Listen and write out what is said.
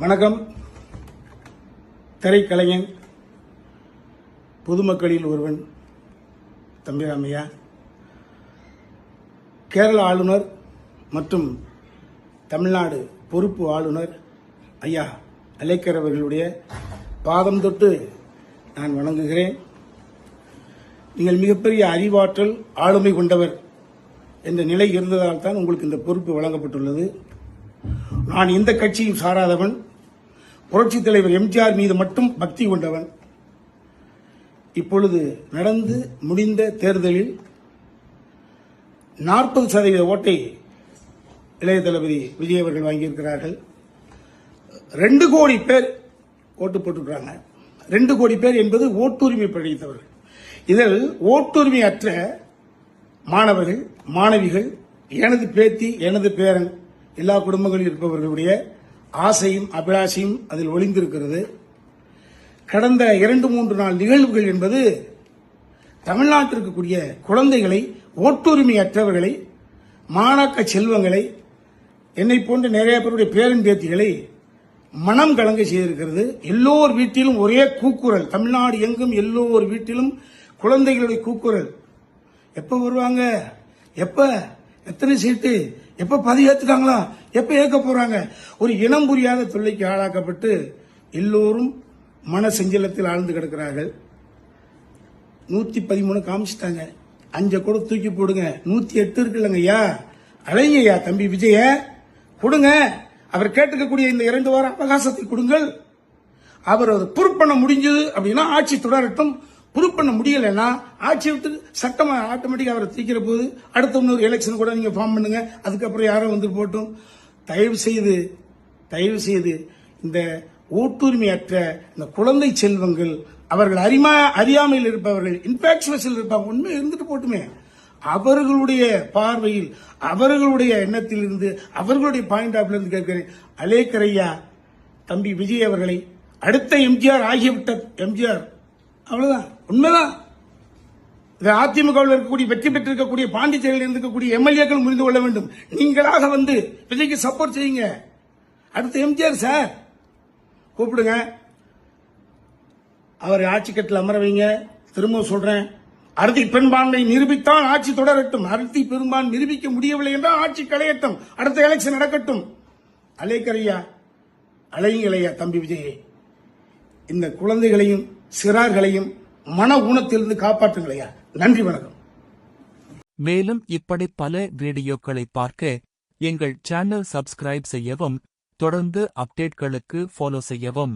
வணக்கம். திரைக்கலைஞன், பொதுமக்களில் ஒருவன் தம்பிராமையா, கேரள ஆளுநர் மற்றும் தமிழ்நாடு பொறுப்பு ஆளுநர் ஐயா அலேக்கர் அவர்களுடைய பாதம் தொட்டு நான் வணங்குகிறேன். நீங்கள் மிகப்பெரிய அறிவாற்றல், ஆளுமை கொண்டவர் என்ற நிலை இருந்ததால் தான் உங்களுக்கு இந்த பொறுப்பு வழங்கப்பட்டுள்ளது. நான் எந்த கட்சியும் சாராதவன், புரட்சித் தலைவர் எம்ஜிஆர் மீது மட்டும் பக்தி கொண்டவன். இப்பொழுது நடந்து முடிந்த தேர்தலில் 40% ஓட்டை இளைய தளபதி விஜய் அவர்கள் வாங்கியிருக்கிறார்கள். 2 கோடி பேர் ஓட்டு போட்டுக்கிறாங்க. 2 கோடி பேர் என்பது ஓட்டுரிமை படைத்தவர்கள். இதில் ஓட்டுரிமை அற்ற மாணவர்கள், மாணவிகள், எனது பேத்தி, எனது பேரன், எல்லா குடும்பங்களில் இருப்பவர்களுடைய ஆசையும் அபிலாஷையும் அதில் ஒளிந்திருக்கிறது. கடந்த 2-3 நாள் நிகழ்வுகள் என்பது தமிழ்நாட்டில் இருக்கக்கூடிய குழந்தைகளை, ஓட்டுரிமை அற்றவர்களை, மாணாக்க செல்வங்களை, என்னை போன்ற நிறைய பேருடைய பேரன் பேத்திகளை மனம் கலங்க செய்திருக்கிறது. எல்லோர் வீட்டிலும் ஒரே கூக்குரல், தமிழ்நாடு எங்கும் எல்லோர் வீட்டிலும் குழந்தைகளுடைய கூக்குரல். எப்ப வருவாங்க, எப்ப, எத்தனை சீட்டு, எப்ப பதிவேற்றுட்டாங்களா, எப்ப ஏற்க போறாங்க. ஒரு இனம் புரியாத தொல்லைக்கு ஆளாக்கப்பட்டு எல்லோரும் மன செஞ்சலத்தில் ஆழ்ந்து கிடக்கிறார்கள். 113 காமிச்சிட்டாங்க, 5 கூட தூக்கி போடுங்க. 108 இருக்குல்லங்க ஐயா, அழைங்க ஐயா தம்பி விஜய கொடுங்க. அவர் கேட்டுக்கக்கூடிய இந்த 2 வார அவகாசத்தை கொடுங்கள். அவர் ப்ரூவ் பண்ண முடிஞ்சது அப்படின்னா ஆட்சி தொடரட்டும். ப்ரூவ் பண்ண முடியலன்னா ஆட்சி விட்டு சட்டமா ஆட்டோமேட்டிக்கா அவரை தீக்கிற போது அடுத்த இன்னொரு எலெக்ஷன் கூட நீங்க ஃபார்ம் பண்ணுங்க. அதுக்கப்புறம் யாரும் வந்து போட்டும். தயவு செய்து இந்த ஓட்டுரிமையற்ற இந்த குழந்தை செல்வங்கள், அவர்கள் அறியாமையில் இருப்பவர்கள், இன்ஃபாக்சுவஸில் இருப்பாங்க, உண்மை இருந்துட்டு போட்டுமே, அவர்களுடைய பார்வையில், அவர்களுடைய எண்ணத்தில் இருந்து, அவர்களுடைய பாயிண்ட் ஆஃப் இருந்து கேட்கிறேன். அலேக்கர் ஐயா தம்பி விஜய் அவர்களை அடுத்த எம்ஜிஆர் ஆகியவிட்ட எம்ஜிஆர், அவ்வளவுதான், உண்மைதான். அதிமுகவில் இருக்கக்கூடிய வெற்றி பெற்றிருக்கக்கூடிய பாண்டிச்சேரியில் இருக்கக்கூடிய எம்எல்ஏக்கள் புரிந்து கொள்ள வேண்டும். நீங்களாக வந்து விஜய்க்கு சப்போர்ட் செய்யுங்க. அடுத்த எம்ஜிஆர் சார் கூப்பிடுங்க, அவரை ஆட்சி கட்டில் அமர வைங்க. திரும்ப சொல்றேன், அறுதி பெரும்பான்மை நிரூபித்தால் ஆட்சி தொடரட்டும். அறுதி பெரும்பான்மை நிரூபிக்க முடியவில்லை என்றால் ஆட்சி களையட்டும், அடுத்த எலெக்ஷன் நடக்கட்டும். அலேக்கர் ஐயா, அலைங்களையா தம்பி விஜயை, இந்த குழந்தைகளையும் சிறார்களையும் மன ஊனத்திலிருந்து காப்பாற்றுங்களையா. நன்றி, வணக்கம். மேலும் இப்படி பல வீடியோக்களை பார்க்க எங்கள் சேனல் சப்ஸ்கிரைப் செய்யவும், தொடர்ந்து அப்டேட்களுக்கு ஃபாலோ செய்யவும்.